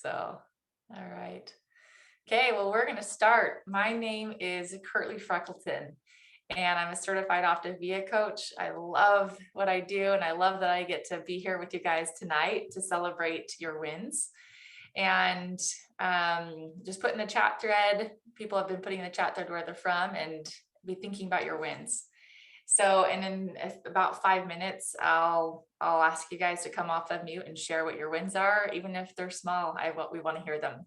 So, all right. Okay, well, we're going to start. My name is Kirtley Freckleton, and I'm a certified Optavia coach. I love what I do, and I love that I get to be here with you guys tonight to celebrate your wins. And just put in the chat thread, people have been putting in the chat thread where they're from and be thinking about your wins. So, and in about 5 minutes, I'll ask you guys to come off of mute and share what your wins are, even if they're small. We want to hear them.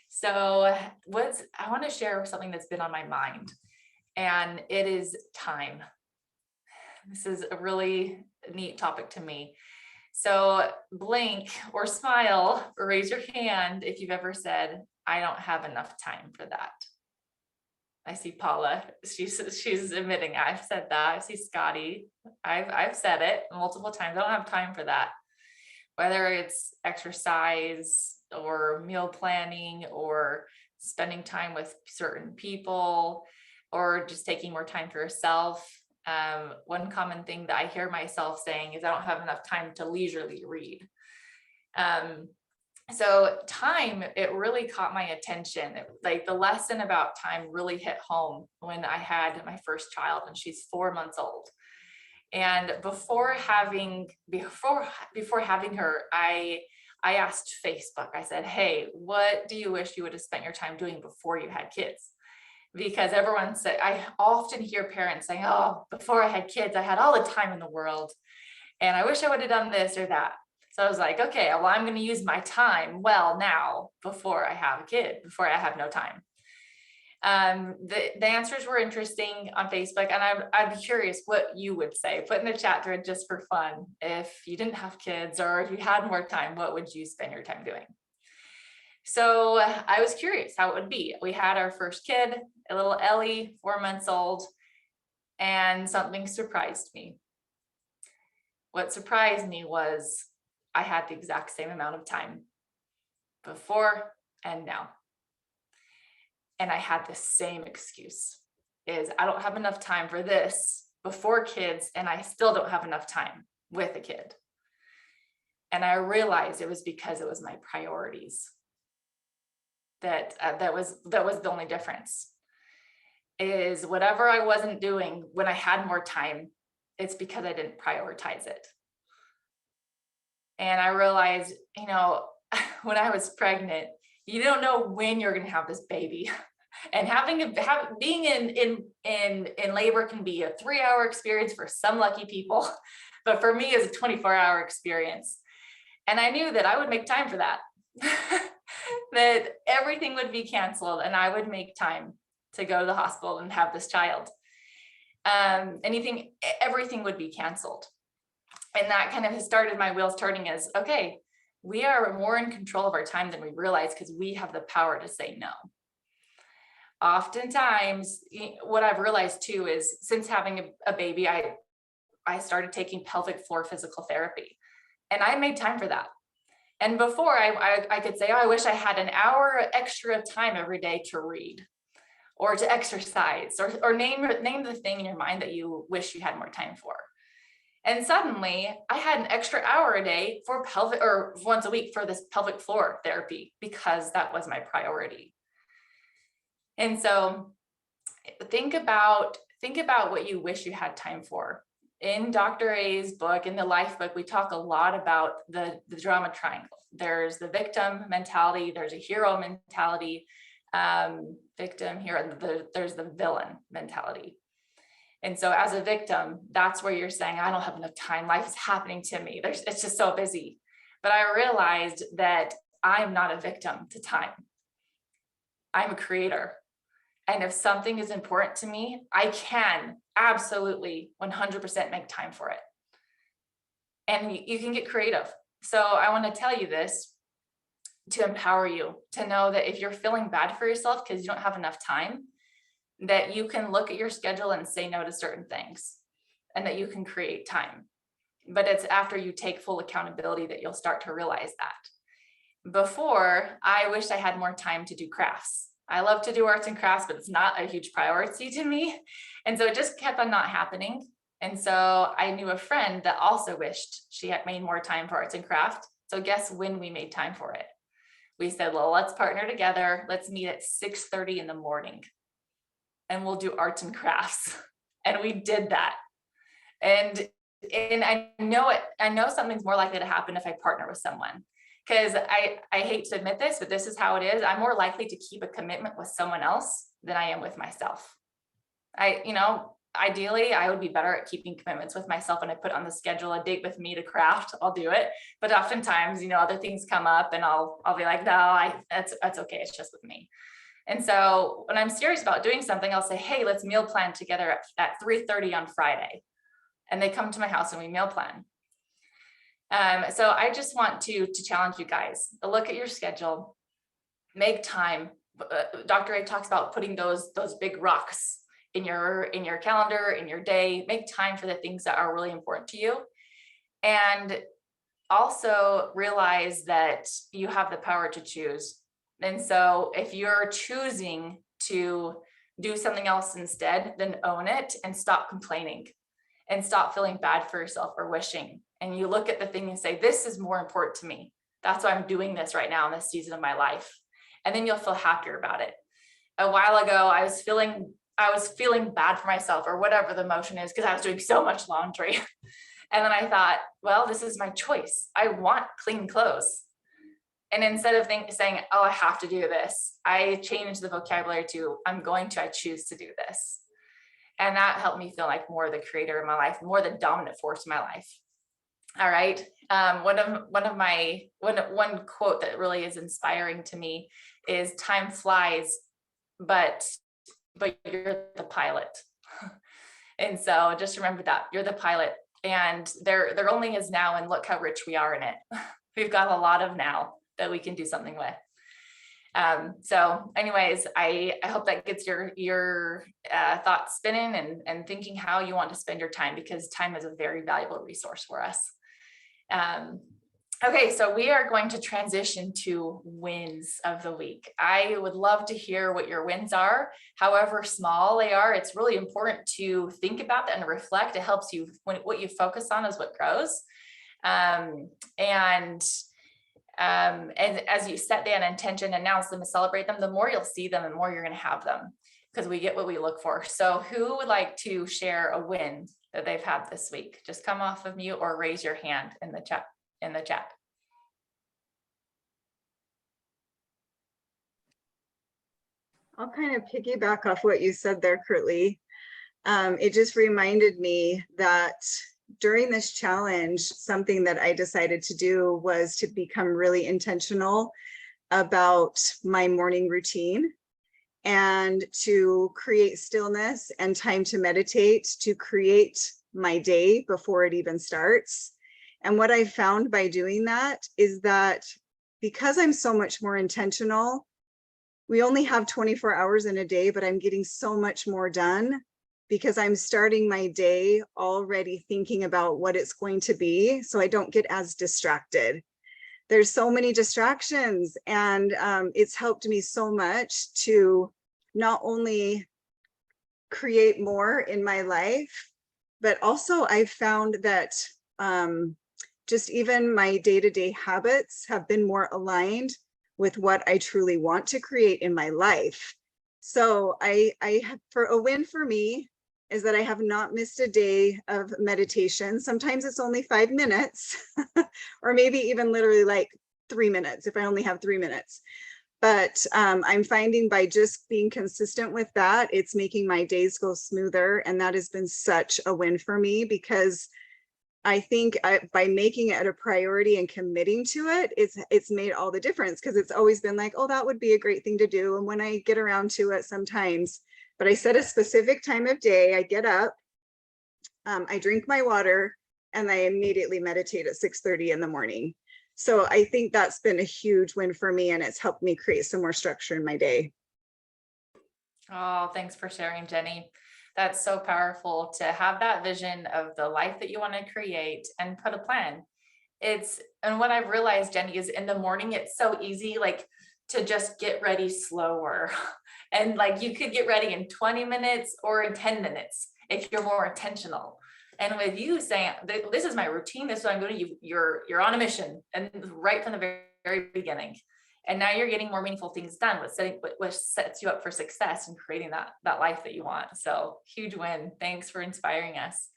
So, I want to share something that's been on my mind, and it is time. This is a really neat topic to me. So, blink or smile or raise your hand if you've ever said, "I don't have enough time for that." I see Paula. She's admitting I've said that. I see Scotty. I've said it multiple times. I don't have time for that. Whether it's exercise or meal planning or spending time with certain people or just taking more time for yourself. One common thing that I hear myself saying is I don't have enough time to leisurely read. So time, it really caught my attention. Like the lesson about time really hit home when I had my first child, and she's 4 months old. And before having her, I asked Facebook. I said, "Hey, what do you wish you would have spent your time doing before you had kids?" Because everyone said, I often hear parents saying, "Oh, before I had kids, I had all the time in the world, and I wish I would have done this or that." So I was like, okay, well, I'm going to use my time well now before I have a kid, before I have no time. The answers were interesting on Facebook, and I'd be curious what you would say. Put in the chat thread just for fun. If you didn't have kids or if you had more time, what would you spend your time doing? So I was curious how it would be. We had our first kid, a little Ellie, 4 months old, and something surprised me. What surprised me was I had the exact same amount of time before and now. And I had the same excuse, is I don't have enough time for this before kids, and I still don't have enough time with a kid. And I realized it was because it was my priorities. That was the only difference. Is whatever I wasn't doing when I had more time, it's because I didn't prioritize it. And I realized, when I was pregnant, you don't know when you're going to have this baby. And being in labor can be a 3-hour experience for some lucky people, but for me, it's a 24-hour experience. And I knew that I would make time for that, that everything would be canceled, and I would make time to go to the hospital and have this child. Everything would be canceled. And that kind of has started my wheels turning as, okay, we are more in control of our time than we realize because we have the power to say no. Oftentimes, what I've realized too is since having a baby, I started taking pelvic floor physical therapy, and I made time for that. And before I could say, oh, I wish I had an hour extra time every day to read or to exercise or name the thing in your mind that you wish you had more time for. And suddenly I had an extra hour a day for once a week for this pelvic floor therapy because that was my priority. And so think about what you wish you had time for. In Dr. A's book, in the life book, we talk a lot about the drama triangle. There's the victim mentality, there's a hero mentality, victim, hero, there's the villain mentality. And so as a victim, that's where you're saying, I don't have enough time. Life is happening to me. It's just so busy. But I realized that I'm not a victim to time. I'm a creator. And if something is important to me, I can absolutely 100% make time for it. And you can get creative. So I want to tell you this to empower you to know that if you're feeling bad for yourself because you don't have enough time, that you can look at your schedule and say no to certain things and that you can create time. But it's after you take full accountability that you'll start to realize that. Before, I wished I had more time to do crafts. I love to do arts and crafts, but it's not a huge priority to me. And so it just kept on not happening. And so I knew a friend that also wished she had made more time for arts and craft. So guess when we made time for it? We said, well, let's partner together. Let's meet at 6:30 in the morning and we'll do arts and crafts. And we did that. And I know something's more likely to happen if I partner with someone. Because I hate to admit this, but this is how it is. I'm more likely to keep a commitment with someone else than I am with myself. Ideally, I would be better at keeping commitments with myself, and I put on the schedule a date with me to craft, I'll do it. But oftentimes, other things come up and I'll be like, no, that's okay. It's just with me. And so when I'm serious about doing something, I'll say, hey, let's meal plan together at 3:30 on Friday. And they come to my house and we meal plan. So I just want to challenge you guys to look at your schedule, make time. Dr. A talks about putting those big rocks in your calendar, in your day. Make time for the things that are really important to you. And also realize that you have the power to choose. And so if you're choosing to do something else instead, then own it and stop complaining and stop feeling bad for yourself or wishing. And you look at the thing and say, this is more important to me. That's why I'm doing this right now in this season of my life. And then you'll feel happier about it. A while ago, I was feeling bad for myself, or whatever the emotion is, because I was doing so much laundry. And then I thought, well, this is my choice. I want clean clothes. And instead of saying, oh, I have to do this, I changed the vocabulary to, I choose to do this. And that helped me feel like more the creator in my life, more the dominant force in my life. All right. One quote that really is inspiring to me is, time flies, but you're the pilot. And so just remember that you're the pilot, and there only is now, and look how rich we are in it. We've got a lot of now that we can do something with. So anyways, I hope that gets your thoughts spinning and thinking how you want to spend your time, because time is a very valuable resource for us. Okay, so we are going to transition to wins of the week. I would love to hear what your wins are, however small they are. It's really important to think about that and reflect. It helps you, what you focus on is what grows. And as you set that intention, announce them, and celebrate them, the more you'll see them, the more you're going to have them, because we get what we look for. So who would like to share a win that they've had this week? Just come off of mute or raise your hand in the chat. I'll kind of piggyback off what you said there, Kirtley. It just reminded me that during this challenge, something that I decided to do was to become really intentional about my morning routine, and to create stillness and time to meditate, to create my day before it even starts. And what I found by doing that is that because I'm so much more intentional, we only have 24 hours in a day, but I'm getting so much more done because I'm starting my day already thinking about what it's going to be, so I don't get as distracted. There's so many distractions, and it's helped me so much to not only create more in my life, but also I've found that just even my day-to-day habits have been more aligned with what I truly want to create in my life. So I have, for a win for me, is that I have not missed a day of meditation. Sometimes it's only 5 minutes, or maybe even literally like 3 minutes if I only have 3 minutes. But I'm finding by just being consistent with that, it's making my days go smoother. And that has been such a win for me, because I think by making it a priority and committing to it, it's made all the difference, because it's always been like, oh, that would be a great thing to do. And when I get around to it sometimes, but I set a specific time of day, I get up, I drink my water, and I immediately meditate at 6:30 in the morning. So I think that's been a huge win for me, and it's helped me create some more structure in my day. Oh, thanks for sharing, Jenny. That's so powerful to have that vision of the life that you want to create and put a plan. And what I've realized, Jenny, is in the morning, it's so easy, like, to just get ready slower. And like, you could get ready in 20 minutes or in 10 minutes if you're more intentional. And with you saying, this is my routine, this is what I'm doing, you're on a mission, and right from the very, very beginning. And now you're getting more meaningful things done, which sets you up for success and creating that life that you want. So huge win. Thanks for inspiring us.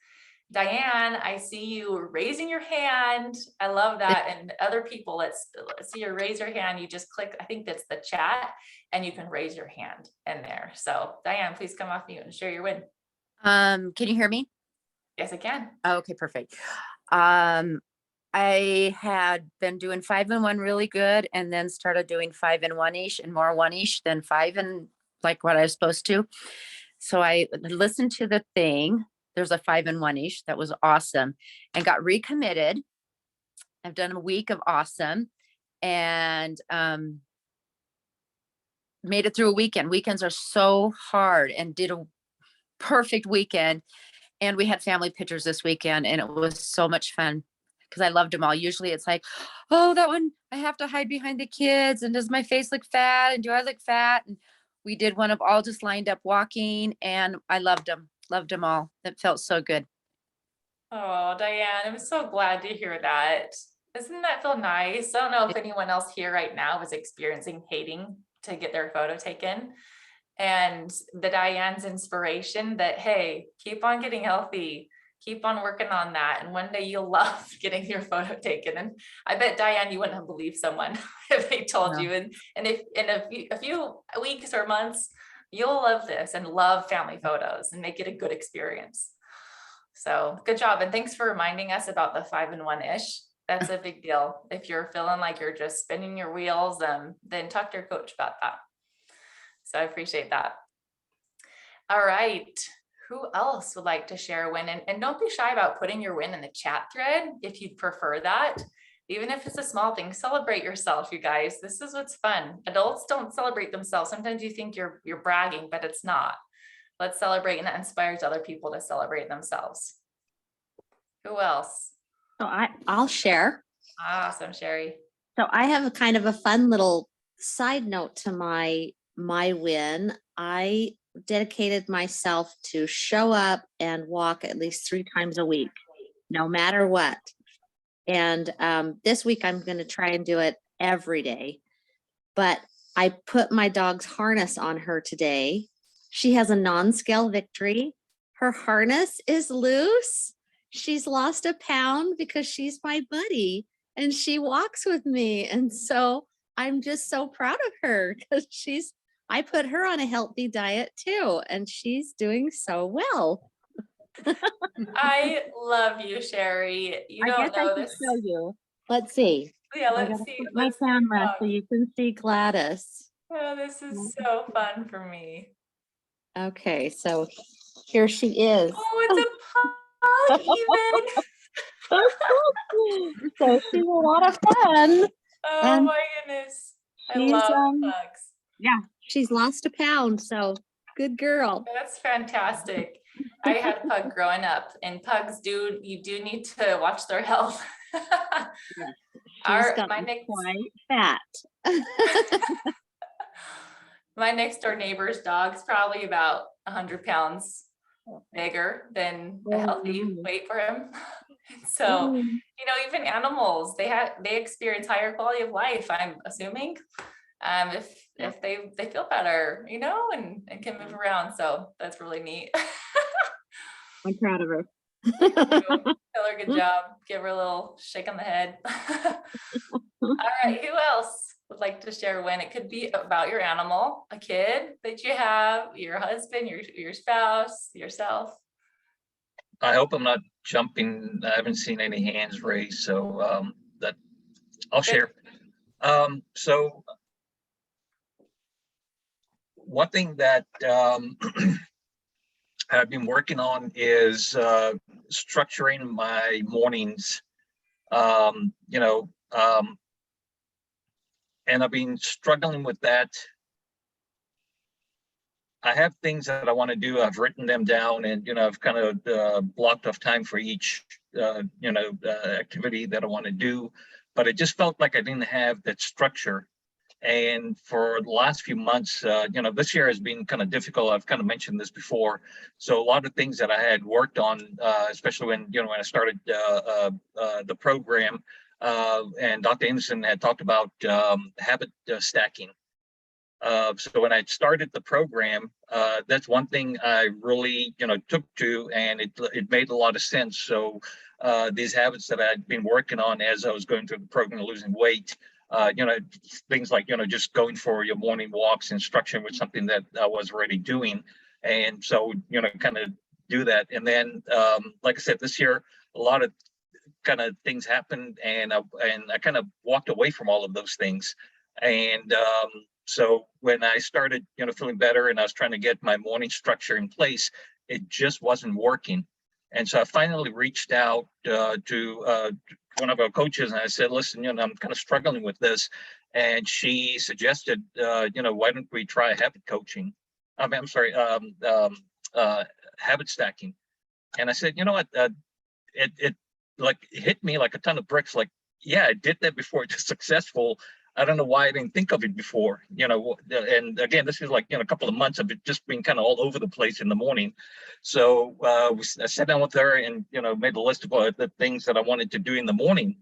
Diane, I see you raising your hand. I love that. And other people, let's see you raise your hand. You just click, I think that's the chat, and you can raise your hand in there. So Diane, please come off mute and share your win. Can you hear me? Yes, I can. Okay, perfect. I had been doing 5 and 1 really good, and then started doing 5 and 1-ish and more 1-ish than 5 and like what I was supposed to. So I listened to the thing. There's a 5 and 1-ish that was awesome, and got recommitted. I've done a week of awesome, and made it through a weekend. Weekends are so hard, and did a perfect weekend. And we had family pictures this weekend, and it was so much fun because I loved them all. Usually it's like, oh, that one, I have to hide behind the kids. And does my face look fat? And do I look fat? And we did one of all just lined up walking, and I loved them all. It felt so good. Oh, Diane, I'm so glad to hear that. Doesn't that feel nice? I don't know if anyone else here right now is experiencing hating to get their photo taken. And the Diane's inspiration that, hey, keep on getting healthy, keep on working on that. And one day you'll love getting your photo taken. And I bet, Diane, you wouldn't have believed someone if they told you. And if in a few weeks or months, you'll love this and love family photos and make it a good experience. So good job. And thanks for reminding us about the 5 and 1-ish. That's a big deal. If you're feeling like you're just spinning your wheels, then talk to your coach about that. So I appreciate that. All right. Who else would like to share a win? And don't be shy about putting your win in the chat thread if you'd prefer that. Even if it's a small thing, celebrate yourself, you guys. This is what's fun. Adults don't celebrate themselves. Sometimes you think you're bragging, but it's not. Let's celebrate, and that inspires other people to celebrate themselves. Who else? So I'll share. Awesome, Sherry. So I have a kind of a fun little side note to my win. I dedicated myself to show up and walk at least 3 times a week, no matter what. And this week I'm going to try and do it every day. But I put my dog's harness on her today. She has a non-scale victory. Her harness is loose. She's lost a pound because she's my buddy and she walks with me. And so I'm just so proud of her because I put her on a healthy diet too, and she's doing so well. I love you, Sherry. You don't know this. Show you. Let's see. Yeah, let's see. My camera so you can see Gladys. Oh, this is so fun for me. Okay, so here she is. Oh, it's a pug even. So she's a lot of fun. Oh And my goodness. I love pugs. Yeah, she's lost a pound, so good girl. That's fantastic. I had a pug growing up, and pugs you do need to watch their health. She's gotten quite fat. My next door neighbor's dog's probably about 100 pounds bigger than a healthy weight for him. So, even animals, they experience higher quality of life, I'm assuming, if they feel better, and can move around. So that's really neat. I'm proud of her. Tell her good job. Give her a little shake on the head. All right, who else would like to share a win? It could be about your animal, a kid that you have, your husband, your spouse, yourself. I hope I'm not jumping. I haven't seen any hands raised, so that I'll share. So one thing that I've been working on is structuring my mornings. And I've been struggling with that. I have things that I want to do. I've written them down, and I've kind of blocked off time for each activity that I want to do. But it just felt like I didn't have that structure. And for the last few months, this year has been kind of difficult. I've kind of mentioned this before. So a lot of things that I had worked on, especially when I started the program, and Dr. Anderson had talked about habit stacking. So when I started the program, that's one thing I really, took to, and it made a lot of sense. So these habits that I'd been working on as I was going through the program, losing weight, things like, just going for your morning walks and structuring was something that I was already doing. And so, kind of do that. And then, like I said, this year, a lot of kind of things happened, and I kind of walked away from all of those things. And so when I started, feeling better, and I was trying to get my morning structure in place, it just wasn't working. And so I finally reached out to one of our coaches, and I said, listen, I'm kind of struggling with this. And she suggested, why don't we try habit coaching? I'm sorry, habit stacking. And I said, you know what, it like hit me like a ton of bricks. Like, yeah, I did that before, it's successful. I don't know why I didn't think of it before, and again, this is like, a couple of months of it just being kind of all over the place in the morning. So I sat down with her and, made a list of the things that I wanted to do in the morning.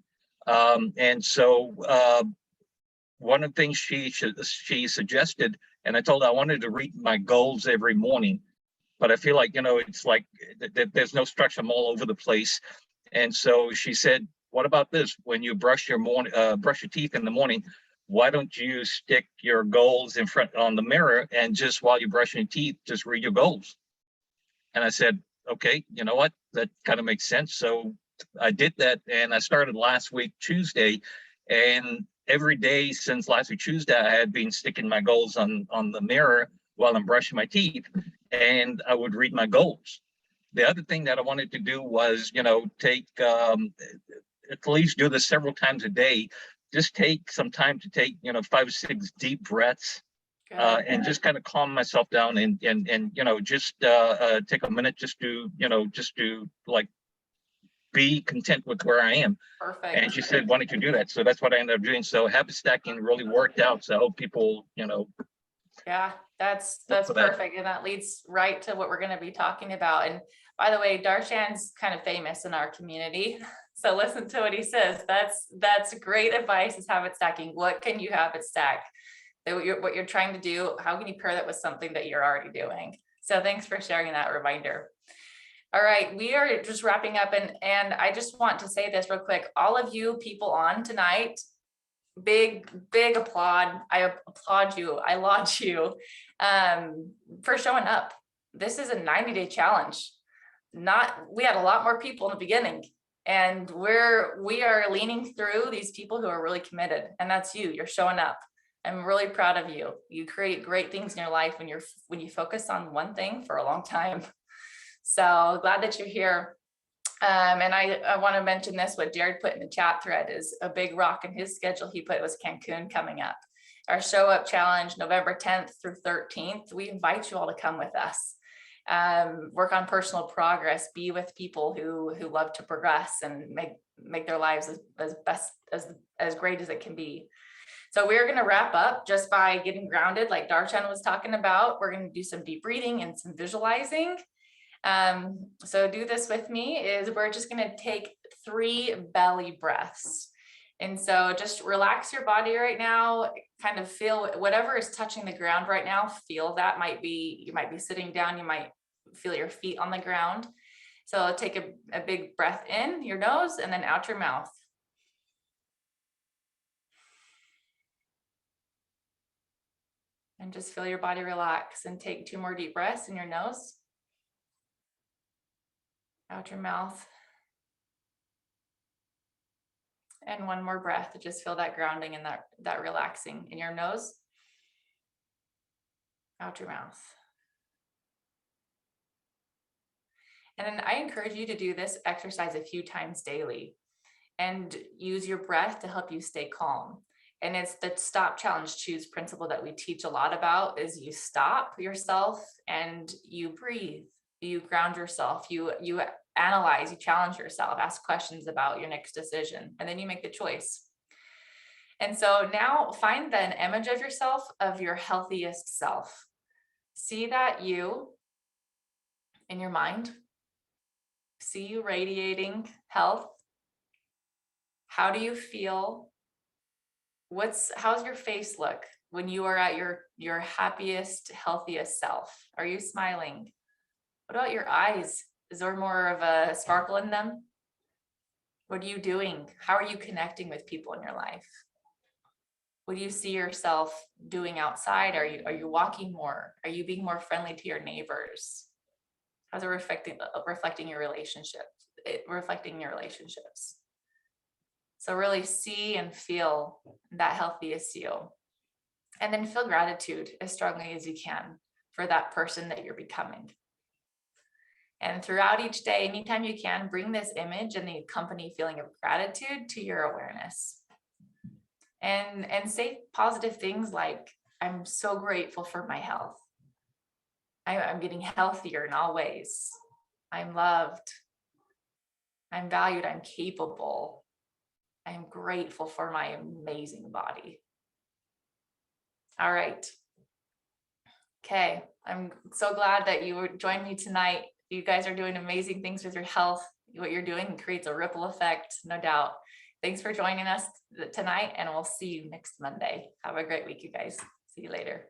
And so one of the things she suggested, and I told her I wanted to read my goals every morning, but I feel like, it's like there's no structure, I'm all over the place. And so she said, what about this? When you brush your teeth in the morning, why don't you stick your goals in front on the mirror, and just while you're brushing your teeth, just read your goals? And I said, okay, you know what? That kind of makes sense. So I did that, and I started last week, Tuesday, and every day since last week, Tuesday, I had been sticking my goals on the mirror while I'm brushing my teeth, and I would read my goals. The other thing that I wanted to do was, take at least do this several times a day. Just take some time to take, 5 or 6 deep breaths, and just kind of calm myself down, and just take a minute just to like be content with where I am. Perfect. And she said, why don't you do that? So that's what I ended up doing. So habit stacking really worked out. So I hope people, Yeah, that's perfect. And that leads right to what we're going to be talking about. And by the way, Darshan's kind of famous in our community. So listen to what he says. That's great advice, is habit stacking. What can you habit stack? What you're trying to do, how can you pair that with something that you're already doing? So thanks for sharing that reminder. All right, we are just wrapping up, and I just want to say this real quick. All of you people on tonight, big applaud. I applaud you. I laud you for showing up. This is a 90-day challenge. We had a lot more people in the beginning, and we are leaning through these people who are really committed, and that's you. You're showing up. I'm really proud of you. You create great things in your life when you focus on one thing for a long time. So glad that you're here. And I want to mention this, what Jared put in the chat thread is a big rock in his schedule. He put was Cancun coming up. Our show up challenge, November 10th through 13th. We invite you all to come with us. Work on personal progress, be with people who love to progress and make their lives as great as it can be. So we're going to wrap up just by getting grounded, like Darshan was talking about. We're going to do some deep breathing and some visualizing. So do this with me. We're just going to take 3 belly breaths. And so just relax your body right now, kind of feel whatever is touching the ground right now. Feel that. You might be sitting down, you might feel your feet on the ground. So take a big breath in your nose and then out your mouth. And just feel your body relax, and take 2 more deep breaths in your nose, out your mouth. And 1 more breath to just feel that grounding and that relaxing in your nose, out your mouth. And then I encourage you to do this exercise a few times daily and use your breath to help you stay calm. And it's the stop, challenge, choose principle that we teach a lot about. Is you stop yourself and you breathe, you ground yourself, you analyze, you challenge yourself, ask questions about your next decision, and then you make the choice. And so now find an image of yourself, of your healthiest self. See that you in your mind. See you radiating health. How do you feel? How's your face look when you are at your happiest, healthiest self? Are you smiling? What about your eyes? Is there more of a sparkle in them? What are you doing? How are you connecting with people in your life? What do you see yourself doing outside? Are you walking more? Are you being more friendly to your neighbors? How's it reflecting your relationships? So really see and feel that healthiest you. And then feel gratitude as strongly as you can for that person that you're becoming. And throughout each day, anytime you can, bring this image and the accompanying feeling of gratitude to your awareness. And say positive things like, I'm so grateful for my health. I'm getting healthier in all ways. I'm loved. I'm valued. I'm capable. I'm grateful for my amazing body. All right. Okay. I'm so glad that you joined me tonight. You guys are doing amazing things with your health. What you're doing creates a ripple effect, no doubt. Thanks for joining us tonight, and we'll see you next Monday. Have a great week, you guys. See you later.